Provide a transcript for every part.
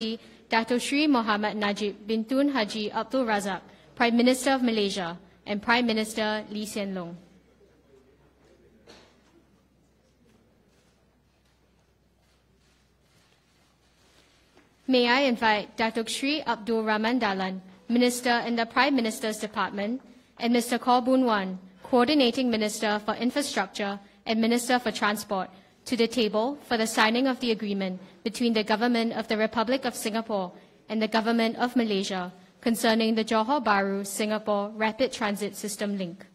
Dato Sri Mohammed Najib bin Tun Haji Abdul Razak, Prime Minister of Malaysia, and Prime Minister Lee Hsien Loong. May I invite Dato Sri Abdul Rahman Dahlan, Minister in the Prime Minister's Department, and Mr. Khaw Boon Wan, Coordinating Minister for Infrastructure and Minister for Transport, to the table for the signing of the agreement between the Government of the Republic of Singapore and the Government of Malaysia concerning the Johor Bahru Singapore Rapid Transit System link.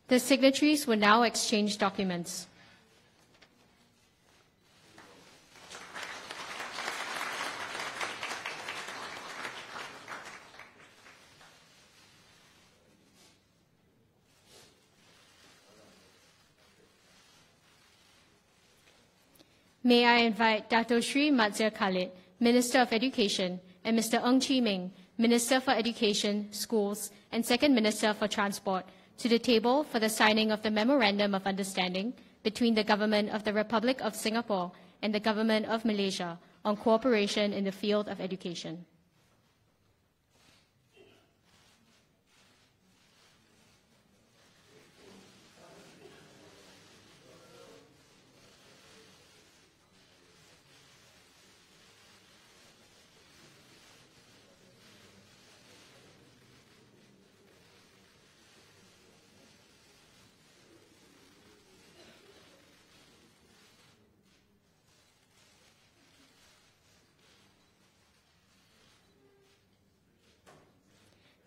The signatories will now exchange documents. May I invite Dato Sri Matzir Khalid, Minister of Education, and Mr. Ng Chee Meng, Minister for Education, Schools, and Second Minister for Transport, to the table for the signing of the Memorandum of Understanding between the Government of the Republic of Singapore and the Government of Malaysia on cooperation in the field of education.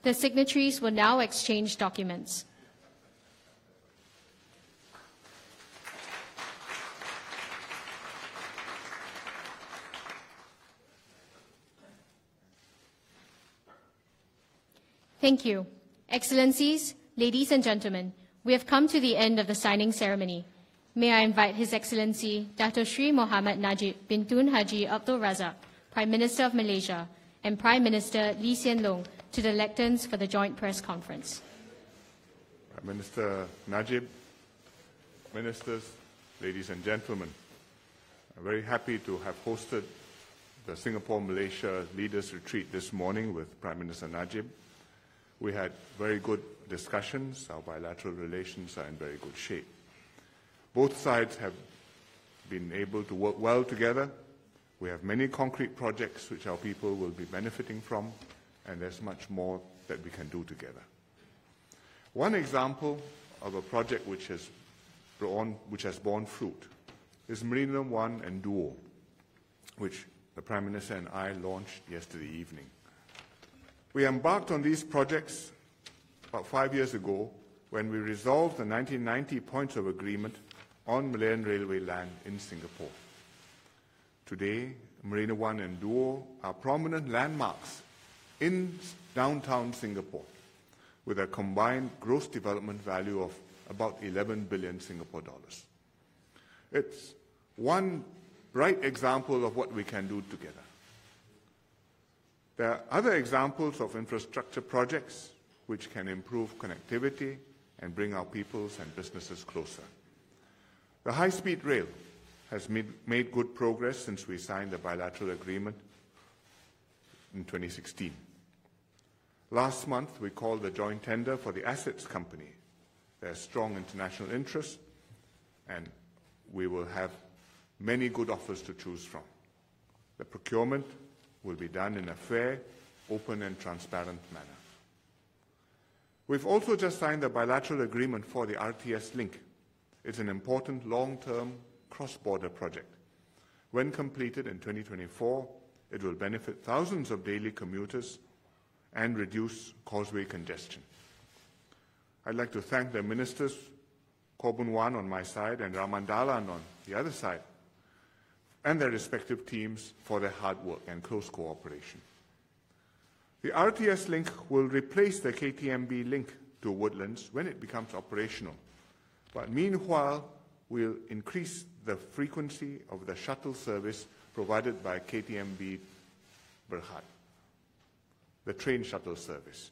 The signatories will now exchange documents. Thank you. Excellencies, ladies and gentlemen, we have come to the end of the signing ceremony. May I invite His Excellency Dato Sri Mohammed Najib bin Tun Haji Abdul Razak, Prime Minister of Malaysia, and Prime Minister Lee Hsien Loong to the lecterns for the joint press conference. Prime Minister Najib, ministers, ladies and gentlemen, I'm very happy to have hosted the Singapore-Malaysia Leaders Retreat this morning with Prime Minister Najib. We had very good discussions. Our bilateral relations are in very good shape. Both sides have been able to work well together. We have many concrete projects which our people will be benefiting from, and there's much more that we can do together. One example of a project which has borne fruit is Marina 1 and Duo, which the Prime Minister and I launched yesterday evening. We embarked on these projects about 5 years ago when we resolved the 1990 points of agreement on Malayan Railway land in Singapore. Today, Marina 1 and Duo are prominent landmarks in downtown Singapore, with a combined gross development value of about 11 billion Singapore dollars. It's one bright example of what we can do together. There are other examples of infrastructure projects which can improve connectivity and bring our peoples and businesses closer. The high-speed rail has made good progress since we signed the bilateral agreement in 2016. Last month, we called the joint tender for the assets company. There's strong international interest, and we will have many good offers to choose from. The procurement will be done in a fair, open, and transparent manner. We've also just signed the bilateral agreement for the RTS link. It's an important long-term cross-border project. When completed in 2024, it will benefit thousands of daily commuters and reduce causeway congestion. I'd like to thank the ministers, Khaw Boon Wan on my side and Rahman Dahlan on the other side, and their respective teams for their hard work and close cooperation. The RTS link will replace the KTMB link to Woodlands when it becomes operational, but meanwhile we'll increase the frequency of the shuttle service provided by KTMB Berhad, the train shuttle service.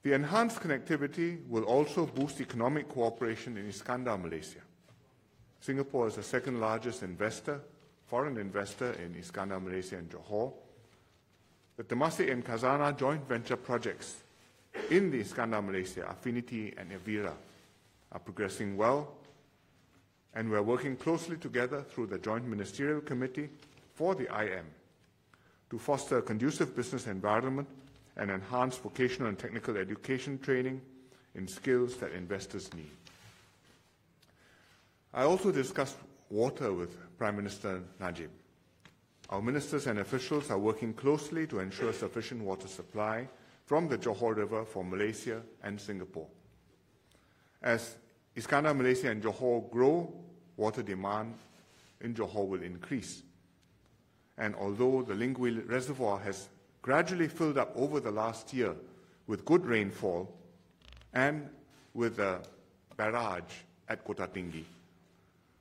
The enhanced connectivity will also boost economic cooperation in Iskandar, Malaysia. Singapore is the second largest foreign investor in Istana, Malaysia and Johor. The Temasek and Khazanah joint venture projects in the Iskandar, Malaysia, Affinity and Evira, are progressing well, and we're working closely together through the Joint Ministerial Committee for the IM to foster a conducive business environment and enhance vocational and technical education training in skills that investors need. I also discussed water with Prime Minister Najib. Our ministers and officials are working closely to ensure sufficient water supply from the Johor River for Malaysia and Singapore. As Iskandar, Malaysia and Johor grow, water demand in Johor will increase. And although the Lingui Reservoir has gradually filled up over the last year with good rainfall and with a barrage at Kota Tinggi,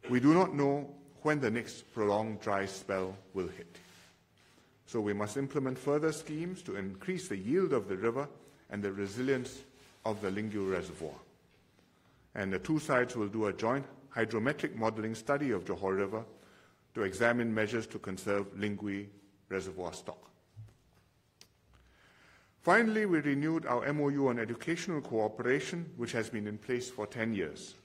we do not know when the next prolonged dry spell will hit. So we must implement further schemes to increase the yield of the river and the resilience of the Lingui Reservoir. And the two sides will do a joint hydrometric modeling study of Johor River to examine measures to conserve Lingui Reservoir stock. Finally, we renewed our MOU on educational cooperation, which has been in place for 10 years.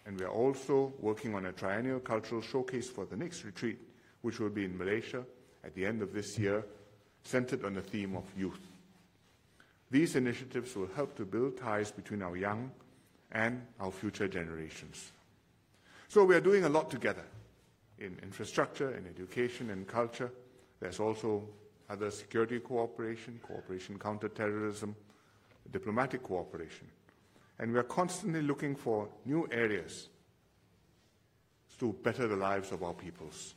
And we are also working on a triennial cultural showcase for the next retreat, which will be in Malaysia at the end of this year, centered on the theme of youth. These initiatives will help to build ties between our young and our future generations. So we are doing a lot together in infrastructure, in education and culture. There's also other security cooperation, cooperation counter-terrorism, diplomatic cooperation. And we are constantly looking for new areas to better the lives of our peoples.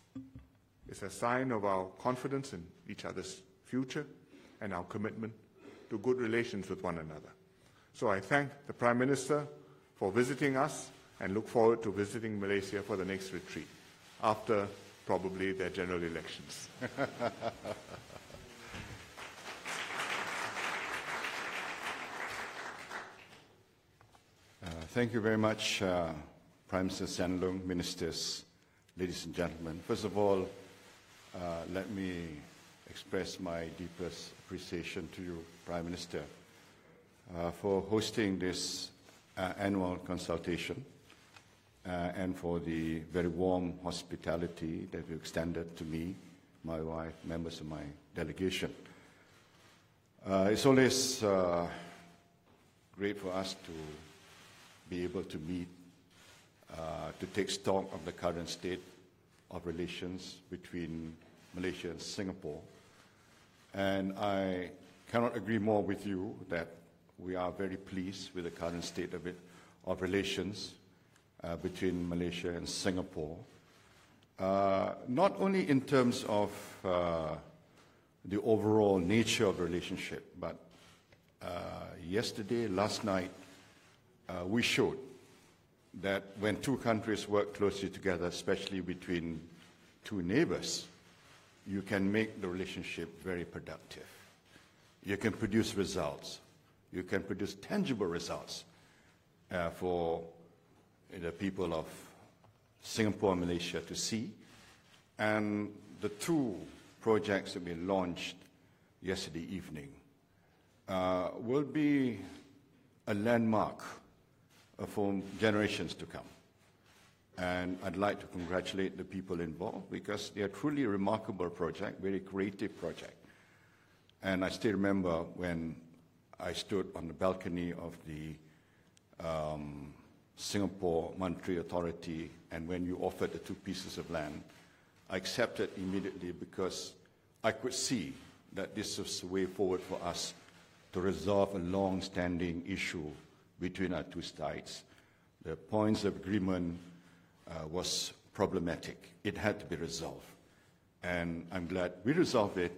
It's a sign of our confidence in each other's future and our commitment to good relations with one another. So I thank the Prime Minister for visiting us and look forward to visiting Malaysia for the next retreat, after probably their general elections. Thank you very much, Prime Minister Sanlung, ministers, ladies and gentlemen. First of all, let me express my deepest appreciation to you, Prime Minister, for hosting this annual consultation and for the very warm hospitality that you extended to me, my wife, members of my delegation. It's always great for us to be able to meet, to take stock of the current state of relations between Malaysia and Singapore. And I cannot agree more with you that we are very pleased with the current state of relations between Malaysia and Singapore, not only in terms of the overall nature of the relationship, but last night, we showed that when two countries work closely together, especially between two neighbors, you can make the relationship very productive. You can produce results. You can produce tangible results for the people of Singapore and Malaysia to see. And the two projects that we launched yesterday evening will be a landmark for generations to come. And I'd like to congratulate the people involved because they are truly a remarkable project, very creative project. And I still remember when I stood on the balcony of the Singapore Monetary Authority, and when you offered the two pieces of land, I accepted immediately because I could see that this was the way forward for us to resolve a long-standing issue between our two sides. The points of agreement was problematic. It had to be resolved. And I'm glad we resolved it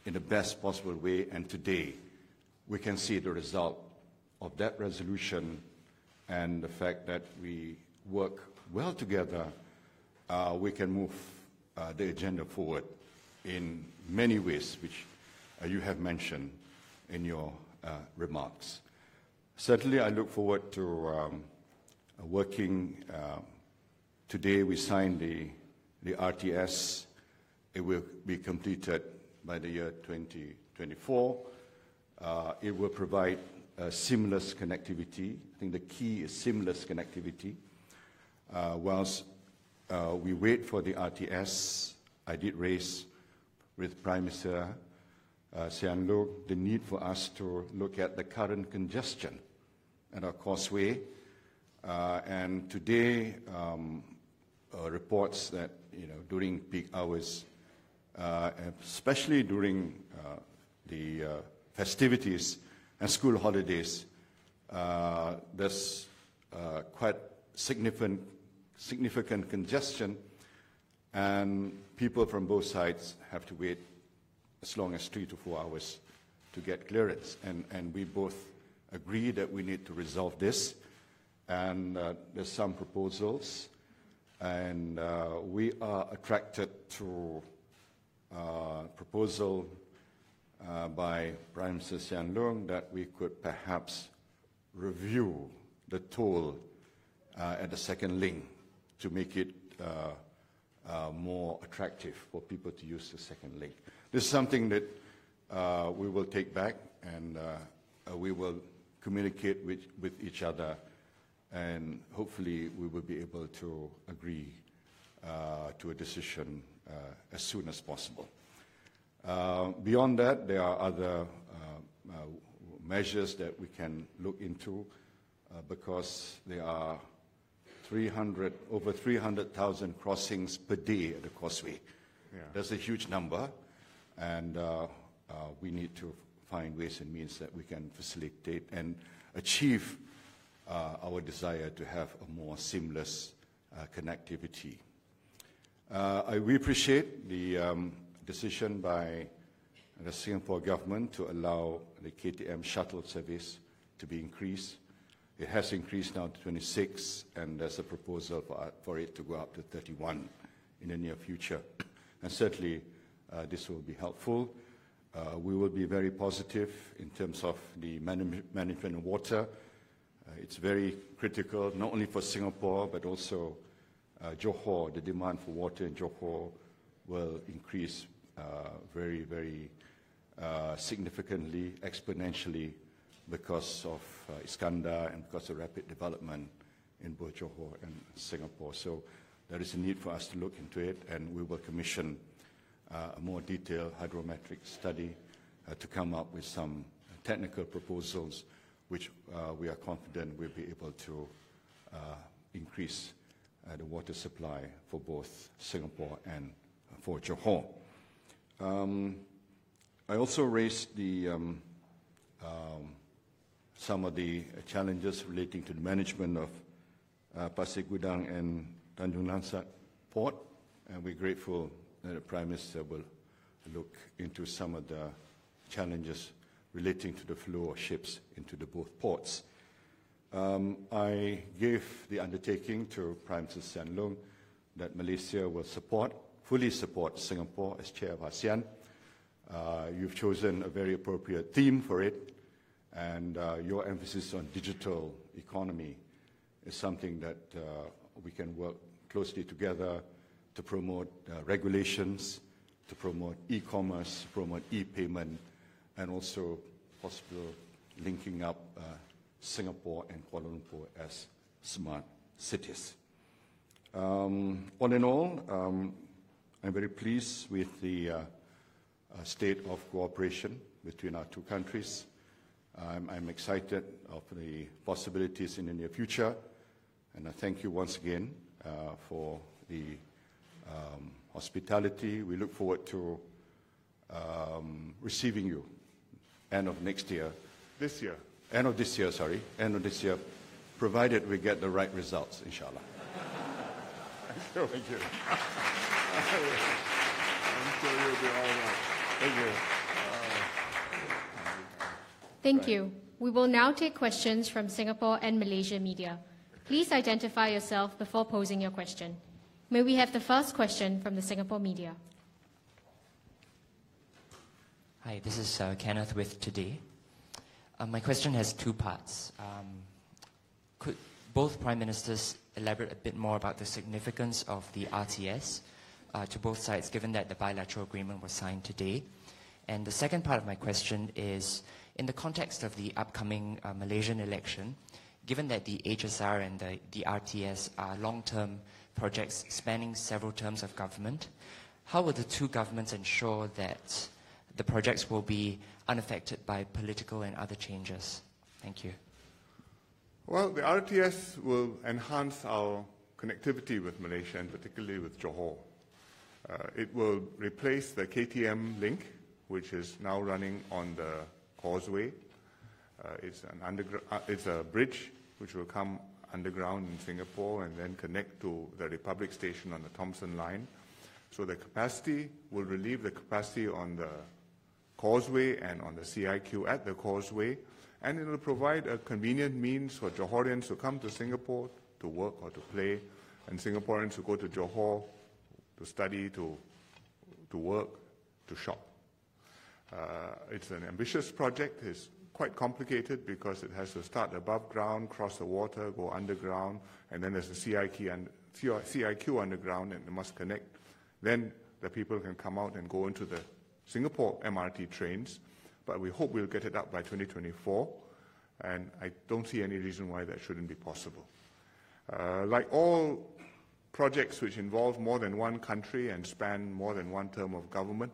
in the best possible way, and today we can see the result of that resolution and the fact that we work well together. We can move the agenda forward in many ways, which you have mentioned in your remarks. Certainly, I look forward to working. Today, we signed the RTS. It will be completed by the year 2024. It will provide seamless connectivity. I think the key is seamless connectivity. Whilst we wait for the RTS, I did raise with Prime Minister Sian Loong the need for us to look at the current congestion at our causeway. And today, reports that during peak hours, especially during the festivities and school holidays, there's quite significant congestion, and people from both sides have to wait as long as 3 to 4 hours to get clearance. And we both agree that we need to resolve this, and there's some proposals, and we are attracted to proposal by Prime Minister Sian Loong that we could perhaps review the toll at the second link to make it more attractive for people to use the second link. This is something that we will take back, and we will communicate with each other, and hopefully we will be able to agree to a decision as soon as possible. Beyond that, there are other measures that we can look into because there are over 300,000 crossings per day at the causeway. Yeah. That's a huge number, and we need to find ways and means that we can facilitate and achieve our desire to have a more seamless connectivity. We appreciate the decision by the Singapore government to allow the KTM shuttle service to be increased. It has increased now to 26, and there's a proposal for it to go up to 31 in the near future. And certainly, this will be helpful. We will be very positive in terms of the management of water. It's very critical, not only for Singapore, but also Johor. The demand for water in Johor will increase very, very significantly, exponentially, because of Istana and because of rapid development in both Johor and Singapore. So there is a need for us to look into it, and we will commission a more detailed hydrometric study to come up with some technical proposals which we are confident we'll be able to increase the water supply for both Singapore and for Johor. I also raised the some of the challenges relating to the management of Pasir Gudang and Tanjung Lansat Port, and we're grateful that the Prime Minister will look into some of the challenges relating to the flow of ships into the both ports. I gave the undertaking to Prime Minister Sian Loong that Malaysia will fully support Singapore as chair of ASEAN. You've chosen a very appropriate theme for it, and your emphasis on digital economy is something that we can work closely together to promote regulations, to promote e-commerce, promote e-payment, and also possible linking up Singapore and Kuala Lumpur as smart cities. All in all, I'm very pleased with the state of cooperation between our two countries. I'm excited of the possibilities in the near future, and I thank you once again for the hospitality. We look forward to receiving you end of next year. This year. End of this year, sorry. End of this year, provided we get the right results, inshallah. Thank you. I'm sure you'll be all right. Thank you. Thank you. We will now take questions from Singapore and Malaysia media. Please identify yourself before posing your question. May we have the first question from the Singapore media? Hi, this is Kenneth with Today. My question has two parts. Could both Prime Ministers elaborate a bit more about the significance of the RTS to both sides, given that the bilateral agreement was signed today? And the second part of my question is, in the context of the upcoming Malaysian election, given that the HSR and the RTS are long-term projects spanning several terms of government, how will the two governments ensure that the projects will be unaffected by political and other changes? Thank you. Well, the RTS will enhance our connectivity with Malaysia, and particularly with Johor. It will replace the KTM link, which is now running on the causeway. It's a bridge which will come underground in Singapore and then connect to the Republic Station on the Thomson line. So the capacity will relieve the capacity on the causeway and on the CIQ at the causeway, and it will provide a convenient means for Johorians to come to Singapore to work or to play, and Singaporeans who go to Johor to study, to work, to shop. It's an ambitious project. It's quite complicated because it has to start above ground, cross the water, go underground, and then there's a CIQ underground, and it must connect. Then the people can come out and go into the Singapore MRT trains, but we hope we'll get it up by 2024, and I don't see any reason why that shouldn't be possible. Like all projects which involve more than one country and span more than one term of government,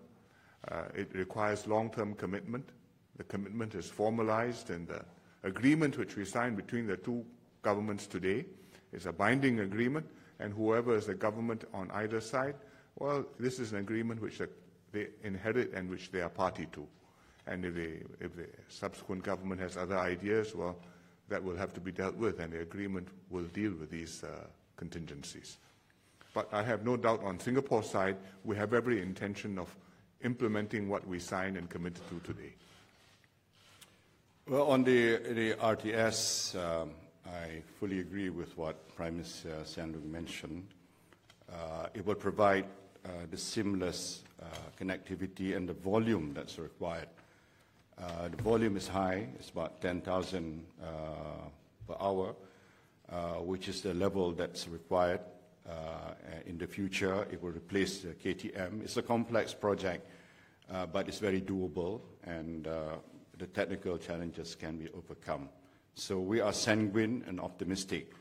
it requires long-term commitment. The commitment is formalized, and the agreement which we signed between the two governments today is a binding agreement, and whoever is the government on either side, well, this is an agreement which they inherit and which they are party to. And if the subsequent government has other ideas, well, that will have to be dealt with, and the agreement will deal with these contingencies. But I have no doubt on Singapore's side, we have every intention of implementing what we signed and committed to today. Well, on the RTS, I fully agree with what Prime Minister Sandung mentioned. It will provide the seamless connectivity and the volume that's required. The volume is high. It's about 10,000 per hour, which is the level that's required. In the future, it will replace the KTM. It's a complex project, but it's very doable, and the technical challenges can be overcome. So we are sanguine and optimistic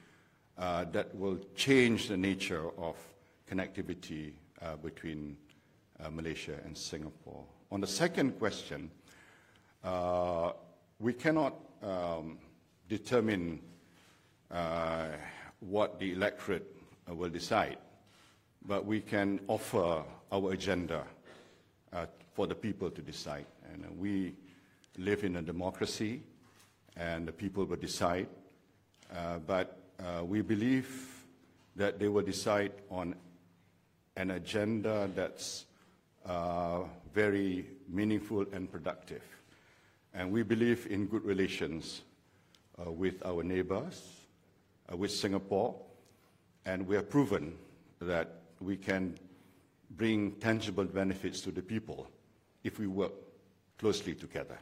that will change the nature of connectivity between Malaysia and Singapore. On the second question, we cannot determine what the electorate will decide, but we can offer our agenda for the people to decide. And we live in a democracy, and the people will decide, but we believe that they will decide on an agenda that's very meaningful and productive. And we believe in good relations with our neighbors, with Singapore, and we have proven that we can bring tangible benefits to the people if we work closely together.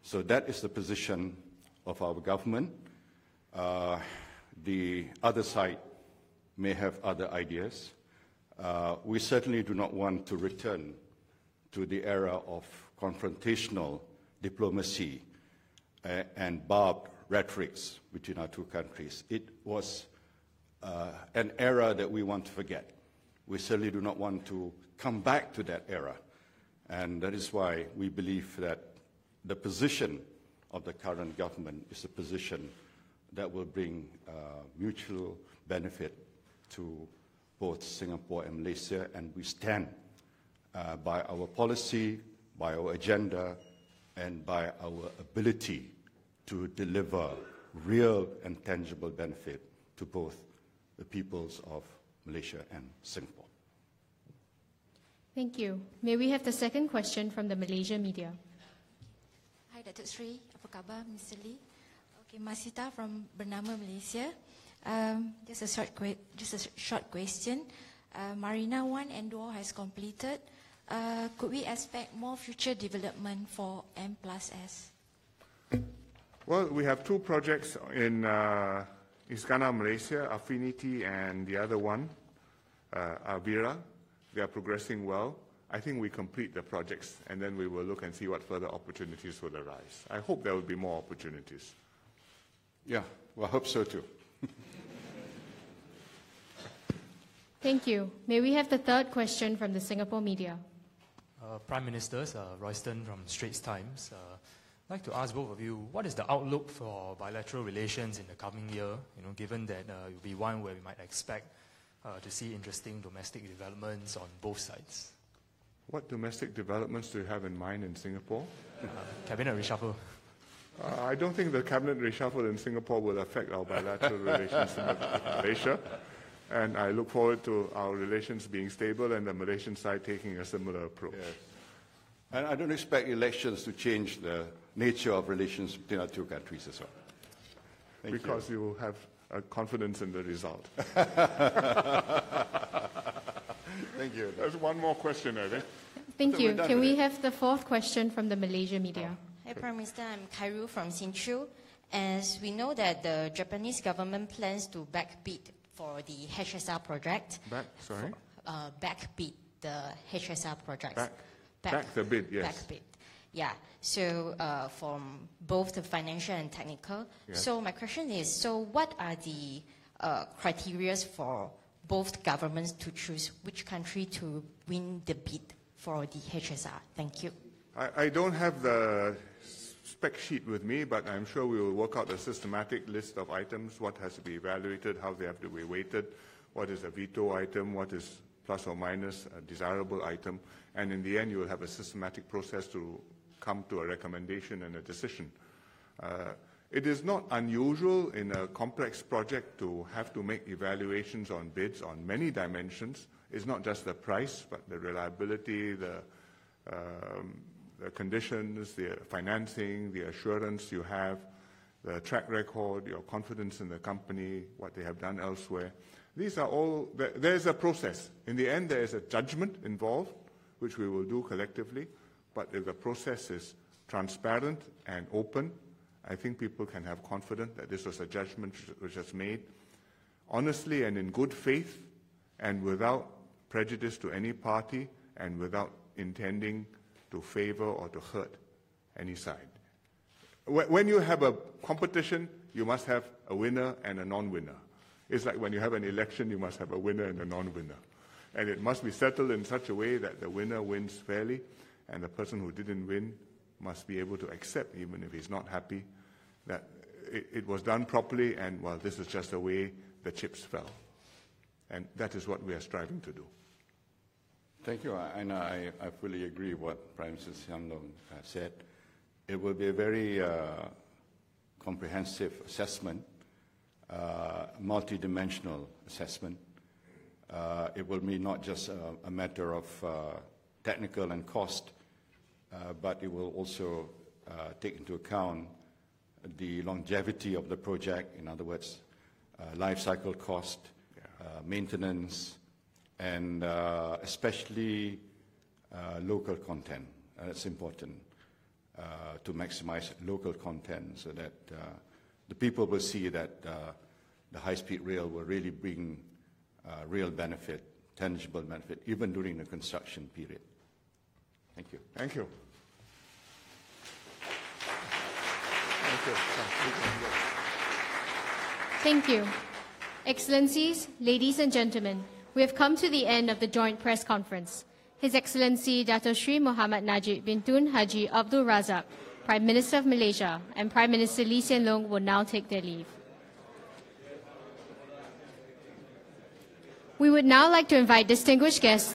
So that is the position of our government. The other side may have other ideas. We certainly do not want to return to the era of confrontational diplomacy and barbed rhetorics between our two countries. It was an era that we want to forget. We certainly do not want to come back to that era. And that is why we believe that the position of the current government is a position that will bring mutual benefit to both Singapore and Malaysia, and we stand by our policy, by our agenda, and by our ability to deliver real and tangible benefit to both the peoples of Malaysia and Singapore. Thank you. May we have the second question from the Malaysia media? Hi, Datuk Sri. Apa khabar, Mr. Lee? Okay, Masita from Bernama, Malaysia. Just a short question. Marina 1 and 2 has completed. Could we expect more future development for M+S? Well, we have two projects in Istana, Malaysia, Affinity, and the other one, Avira. They are progressing well. I think we complete the projects, and then we will look and see what further opportunities will arise. I hope there will be more opportunities. Yeah, well, I hope so too. Thank you. May we have the third question from the Singapore media? Prime Ministers, Royston from Straits Times. I'd like to ask both of you, what is the outlook for bilateral relations in the coming year, given that it will be one where we might expect to see interesting domestic developments on both sides? What domestic developments do you have in mind in Singapore? Cabinet reshuffle. I don't think the cabinet reshuffle in Singapore will affect our bilateral relations with Malaysia. And I look forward to our relations being stable and the Malaysian side taking a similar approach. Yes. And I don't expect elections to change the nature of relations between our two countries as well. Because you have confidence in the result. Thank you. There's one more question, I think. Thank you. Can we have the fourth question from the Malaysia media? Hi, Prime Minister. I'm Kairu from Sinchu. As we know that the Japanese government plans to backbid for the HSR project. Backbid the HSR project. Back the bid, yes. Backbid. Yeah. So from both the financial and technical. Yes. So my question is, so what are the criteria for both governments to choose which country to win the bid for the HSR? Thank you. I don't have the spec sheet with me, but I'm sure we will work out a systematic list of items, what has to be evaluated, how they have to be weighted, what is a veto item, what is plus or minus a desirable item, and in the end you will have a systematic process to come to a recommendation and a decision. It is not unusual in a complex project to have to make evaluations on bids on many dimensions. It's not just the price, but the reliability, the conditions, the financing, the assurance you have, the track record, your confidence in the company, what they have done elsewhere. These are all, there's a process. In the end, there is a judgment involved, which we will do collectively, but if the process is transparent and open, I think people can have confidence that this was a judgment which was made honestly and in good faith and without prejudice to any party and without intending to favor or to hurt any side. When you have a competition, you must have a winner and a non-winner. It's like when you have an election, you must have a winner and a non-winner. And it must be settled in such a way that the winner wins fairly, and the person who didn't win must be able to accept, even if he's not happy, that it was done properly, and, well, this is just the way the chips fell. And that is what we are striving to do. Thank you, and I fully agree with what Prime Minister Siang Long said. It will be a very comprehensive assessment, multidimensional assessment. It will be not just a matter of technical and cost, but it will also take into account the longevity of the project, in other words, life cycle cost, maintenance, and especially local content. That's important to maximize local content so that the people will see that the high-speed rail will really bring real benefit, tangible benefit, even during the construction period. Thank you. Thank you. Thank you. Excellencies, ladies and gentlemen, we have come to the end of the joint press conference. His Excellency Dato Sri Mohammed Najib bin Tun Haji Abdul Razak, Prime Minister of Malaysia, and Prime Minister Lee Hsien Loong will now take their leave. We would now like to invite distinguished guests